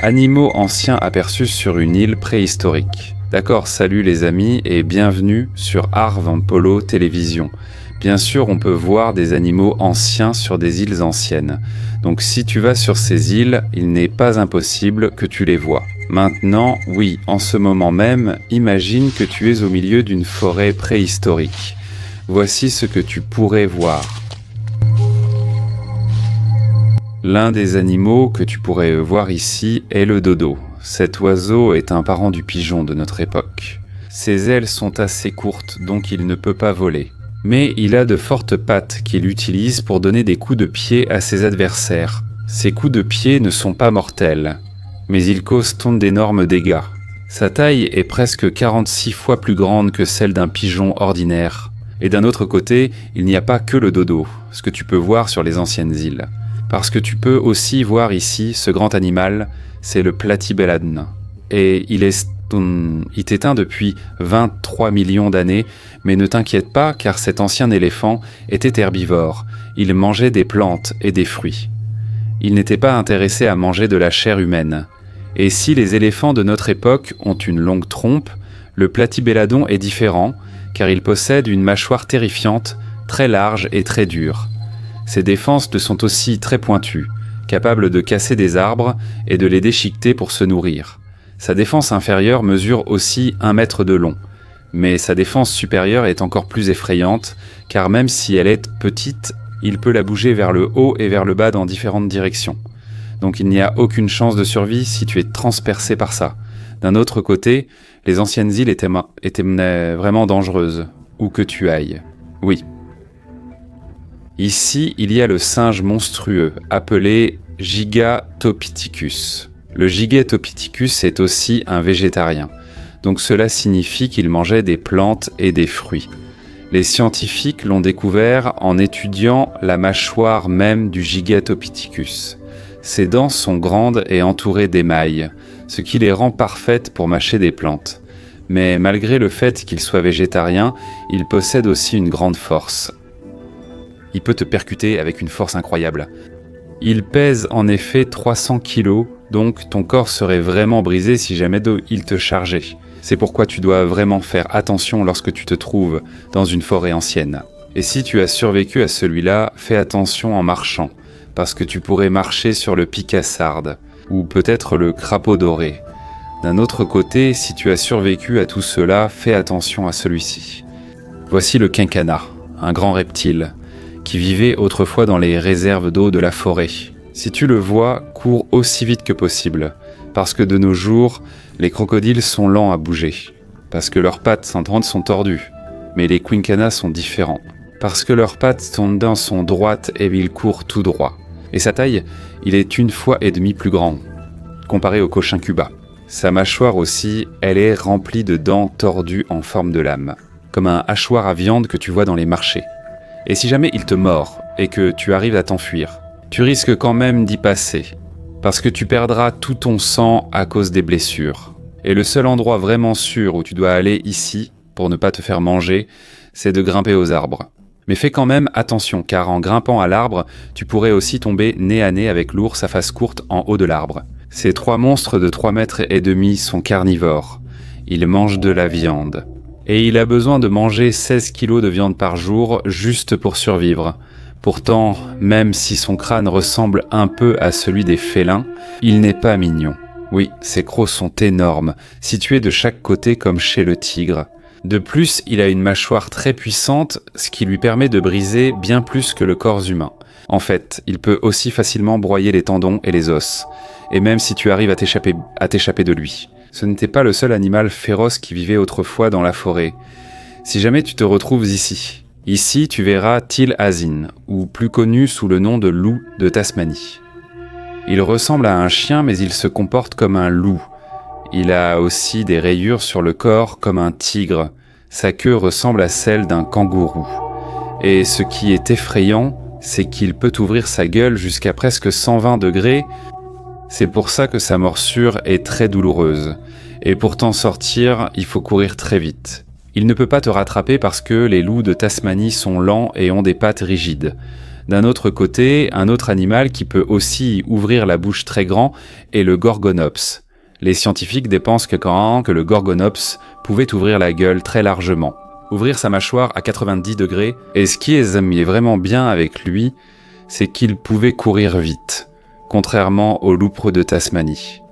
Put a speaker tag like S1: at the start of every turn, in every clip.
S1: Animaux anciens aperçus sur une île préhistorique. D'accord, salut les amis et bienvenue sur Arvampolo Télévision. Bien sûr, on peut voir des animaux anciens sur des îles anciennes. Donc si tu vas sur ces îles, il n'est pas impossible que tu les vois. Maintenant, oui, en ce moment même, imagine que tu es au milieu d'une forêt préhistorique. Voici ce que tu pourrais voir. L'un des animaux que tu pourrais voir ici est le dodo. Cet oiseau est un parent du pigeon de notre époque. Ses ailes sont assez courtes, donc il ne peut pas voler. Mais il a de fortes pattes qu'il utilise pour donner des coups de pied à ses adversaires. Ces coups de pied ne sont pas mortels, mais ils causent d'énormes dégâts. Sa taille est presque 46 fois plus grande que celle d'un pigeon ordinaire. Et d'un autre côté, il n'y a pas que le dodo, ce que tu peux voir sur les anciennes îles. Parce que tu peux aussi voir ici ce grand animal, c'est le platybelladon. Et il est éteint depuis 23 millions d'années, mais ne t'inquiète pas car cet ancien éléphant était herbivore. Il mangeait des plantes et des fruits. Il n'était pas intéressé à manger de la chair humaine. Et si les éléphants de notre époque ont une longue trompe, le platybelladon est différent car il possède une mâchoire terrifiante, très large et très dure. Ses défenses le sont aussi très pointues, capables de casser des arbres et de les déchiqueter pour se nourrir. Sa défense inférieure mesure aussi 1 mètre de long, mais sa défense supérieure est encore plus effrayante, car même si elle est petite, il peut la bouger vers le haut et vers le bas dans différentes directions. Donc il n'y a aucune chance de survie si tu es transpercé par ça. D'un autre côté, les anciennes îles étaient vraiment dangereuses, où que tu ailles. Oui. Ici, il y a le singe monstrueux, appelé Gigatopithecus. Le Gigatopithecus est aussi un végétarien, donc cela signifie qu'il mangeait des plantes et des fruits. Les scientifiques l'ont découvert en étudiant la mâchoire même du Gigatopithecus. Ses dents sont grandes et entourées d'émail, ce qui les rend parfaites pour mâcher des plantes. Mais malgré le fait qu'il soit végétarien, il possède aussi une grande force. Il peut te percuter avec une force incroyable. Il pèse en effet 300 kg, donc ton corps serait vraiment brisé si jamais il te chargeait. C'est pourquoi tu dois vraiment faire attention lorsque tu te trouves dans une forêt ancienne. Et si tu as survécu à celui-là, fais attention en marchant, parce que tu pourrais marcher sur le picassarde, ou peut-être le crapaud doré. D'un autre côté, si tu as survécu à tout cela, fais attention à celui-ci. Voici le quinquana, un grand reptile, qui vivait autrefois dans les réserves d'eau de la forêt. Si tu le vois, cours aussi vite que possible, parce que de nos jours, les crocodiles sont lents à bouger, parce que leurs pattes sont tordues, mais les quinquanas sont différents, parce que leurs pattes sont droites et ils courent tout droit. Et sa taille, il est 1,5 fois plus grand, comparé au cochin cuba. Sa mâchoire aussi, elle est remplie de dents tordues en forme de lame, comme un hachoir à viande que tu vois dans les marchés. Et si jamais il te mord et que tu arrives à t'enfuir, tu risques quand même d'y passer, parce que tu perdras tout ton sang à cause des blessures. Et le seul endroit vraiment sûr où tu dois aller ici, pour ne pas te faire manger, c'est de grimper aux arbres. Mais fais quand même attention, car en grimpant à l'arbre, tu pourrais aussi tomber nez à nez avec l'ours à face courte en haut de l'arbre. Ces 3 monstres de 3,5 mètres sont carnivores. Ils mangent de la viande. Et il a besoin de manger 16 kilos de viande par jour juste pour survivre. Pourtant, même si son crâne ressemble un peu à celui des félins, il n'est pas mignon. Oui, ses crocs sont énormes, situés de chaque côté comme chez le tigre. De plus, il a une mâchoire très puissante, ce qui lui permet de briser bien plus que le corps humain. En fait, il peut aussi facilement broyer les tendons et les os. Et même si tu arrives à t'échapper de lui. Ce n'était pas le seul animal féroce qui vivait autrefois dans la forêt. Si jamais tu te retrouves ici tu verras Til Azin, ou plus connu sous le nom de loup de Tasmanie. Il ressemble à un chien mais il se comporte comme un loup. Il a aussi des rayures sur le corps comme un tigre. Sa queue ressemble à celle d'un kangourou. Et ce qui est effrayant, c'est qu'il peut ouvrir sa gueule jusqu'à presque 120 degrés. C'est pour ça que sa morsure est très douloureuse. Et pour t'en sortir, il faut courir très vite. Il ne peut pas te rattraper parce que les loups de Tasmanie sont lents et ont des pattes rigides. D'un autre côté, un autre animal qui peut aussi ouvrir la bouche très grand est le Gorgonops. Les scientifiques dépensent que le Gorgonops pouvait ouvrir la gueule très largement, ouvrir sa mâchoire à 90 degrés, et ce qui est vraiment bien avec lui, c'est qu'il pouvait courir vite, contrairement au loup de Tasmanie.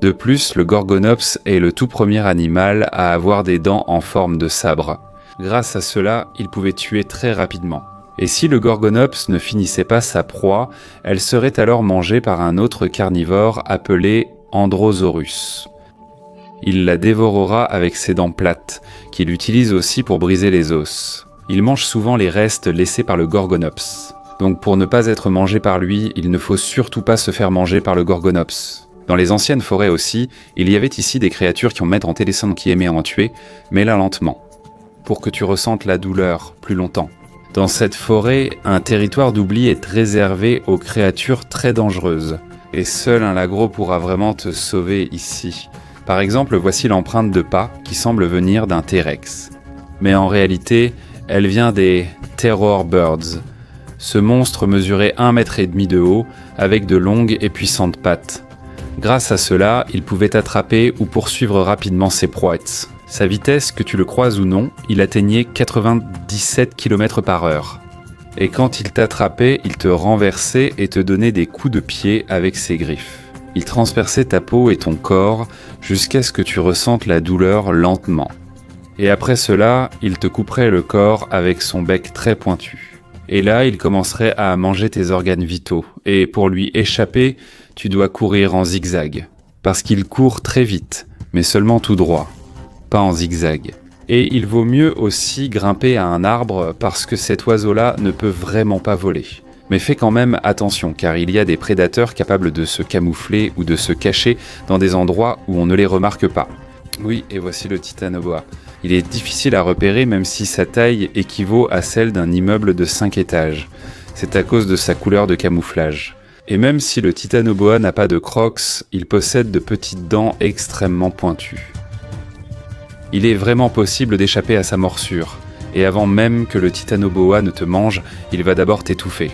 S1: De plus, le Gorgonops est le tout premier animal à avoir des dents en forme de sabre. Grâce à cela, il pouvait tuer très rapidement. Et si le Gorgonops ne finissait pas sa proie, elle serait alors mangée par un autre carnivore appelé Androsaurus. Il la dévorera avec ses dents plates, qu'il utilise aussi pour briser les os. Il mange souvent les restes laissés par le Gorgonops. Donc pour ne pas être mangé par lui, il ne faut surtout pas se faire manger par le Gorgonops. Dans les anciennes forêts aussi, il y avait ici des créatures qui ont maître en téléphone qui aimaient en tuer, mais là lentement, pour que tu ressentes la douleur plus longtemps. Dans cette forêt, un territoire d'oubli est réservé aux créatures très dangereuses. Et seul un lagro pourra vraiment te sauver ici. Par exemple, voici l'empreinte de pas qui semble venir d'un T-Rex. Mais en réalité, elle vient des Terror Birds. Ce monstre mesurait 1,5 m de haut, avec de longues et puissantes pattes. Grâce à cela, il pouvait attraper ou poursuivre rapidement ses proies. Sa vitesse, que tu le croises ou non, il atteignait 97 km/h. Et quand il t'attrapait, il te renversait et te donnait des coups de pied avec ses griffes. Il transperçait ta peau et ton corps jusqu'à ce que tu ressentes la douleur lentement. Et après cela, il te couperait le corps avec son bec très pointu. Et là, il commencerait à manger tes organes vitaux. Et pour lui échapper, tu dois courir en zigzag. Parce qu'il court très vite, mais seulement tout droit, pas en zigzag. Et il vaut mieux aussi grimper à un arbre parce que cet oiseau-là ne peut vraiment pas voler. Mais fais quand même attention car il y a des prédateurs capables de se camoufler ou de se cacher dans des endroits où on ne les remarque pas. Oui, et voici le Titanoboa. Il est difficile à repérer même si sa taille équivaut à celle d'un immeuble de 5 étages. C'est à cause de sa couleur de camouflage. Et même si le Titanoboa n'a pas de crocs, il possède de petites dents extrêmement pointues. Il est vraiment possible d'échapper à sa morsure, et avant même que le Titanoboa ne te mange, il va d'abord t'étouffer.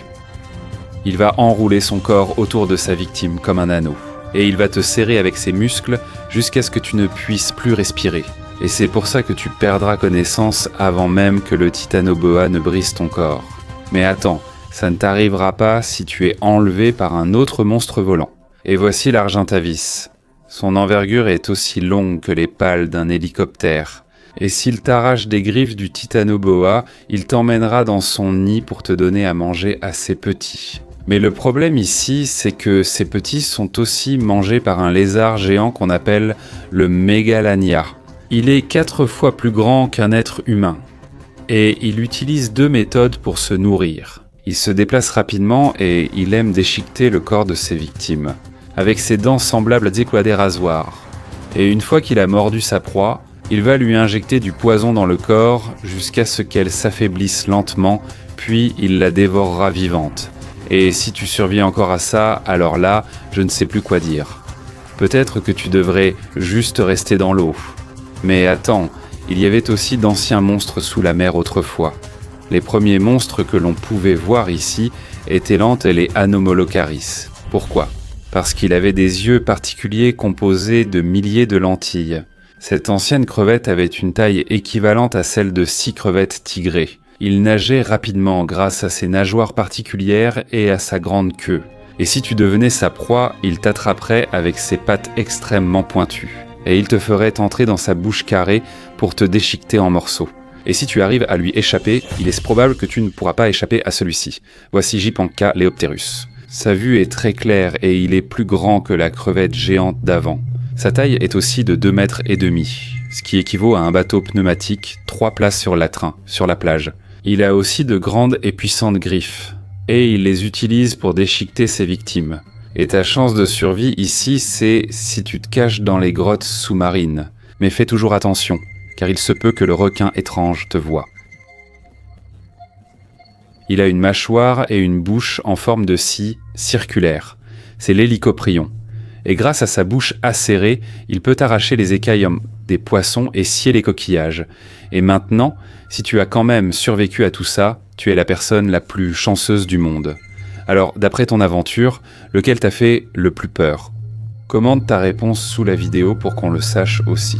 S1: Il va enrouler son corps autour de sa victime comme un anneau, et il va te serrer avec ses muscles jusqu'à ce que tu ne puisses plus respirer. Et c'est pour ça que tu perdras connaissance avant même que le Titanoboa ne brise ton corps. Mais attends, ça ne t'arrivera pas si tu es enlevé par un autre monstre volant. Et voici l'Argentavis. Son envergure est aussi longue que les pales d'un hélicoptère. Et s'il t'arrache des griffes du Titanoboa, il t'emmènera dans son nid pour te donner à manger à ses petits. Mais le problème ici, c'est que ces petits sont aussi mangés par un lézard géant qu'on appelle le Megalania. Il est 4 fois plus grand qu'un être humain. Et il utilise 2 méthodes pour se nourrir. Il se déplace rapidement et il aime déchiqueter le corps de ses victimes, avec ses dents semblables à des rasoirs. Et une fois qu'il a mordu sa proie, il va lui injecter du poison dans le corps jusqu'à ce qu'elle s'affaiblisse lentement, puis il la dévorera vivante. Et si tu survis encore à ça, alors là, je ne sais plus quoi dire. Peut-être que tu devrais juste rester dans l'eau. Mais attends, il y avait aussi d'anciens monstres sous la mer autrefois. Les premiers monstres que l'on pouvait voir ici étaient l'ante et les Anomalocaris. Pourquoi ? Parce qu'il avait des yeux particuliers composés de milliers de lentilles. Cette ancienne crevette avait une taille équivalente à celle de 6 crevettes tigrées. Il nageait rapidement grâce à ses nageoires particulières et à sa grande queue. Et si tu devenais sa proie, il t'attraperait avec ses pattes extrêmement pointues. Et il te ferait entrer dans sa bouche carrée pour te déchiqueter en morceaux. Et si tu arrives à lui échapper, il est probable que tu ne pourras pas échapper à celui-ci. Voici Jipanka Leopterus. Sa vue est très claire et il est plus grand que la crevette géante d'avant. Sa taille est aussi de 2,5 mètres, ce qui équivaut à un bateau pneumatique 3 places sur Latrin, sur la plage. Il a aussi de grandes et puissantes griffes, et il les utilise pour déchiqueter ses victimes. Et ta chance de survie ici, c'est si tu te caches dans les grottes sous-marines. Mais fais toujours attention, car il se peut que le requin étrange te voie. Il a une mâchoire et une bouche en forme de scie circulaire. C'est l'hélicoprion. Et grâce à sa bouche acérée, il peut arracher les écailles des poissons et scier les coquillages. Et maintenant, Si tu as quand même survécu à tout ça, tu es la personne la plus chanceuse du monde. Alors, d'après ton aventure, lequel t'a fait le plus peur ? Commente ta réponse sous la vidéo pour qu'on le sache aussi.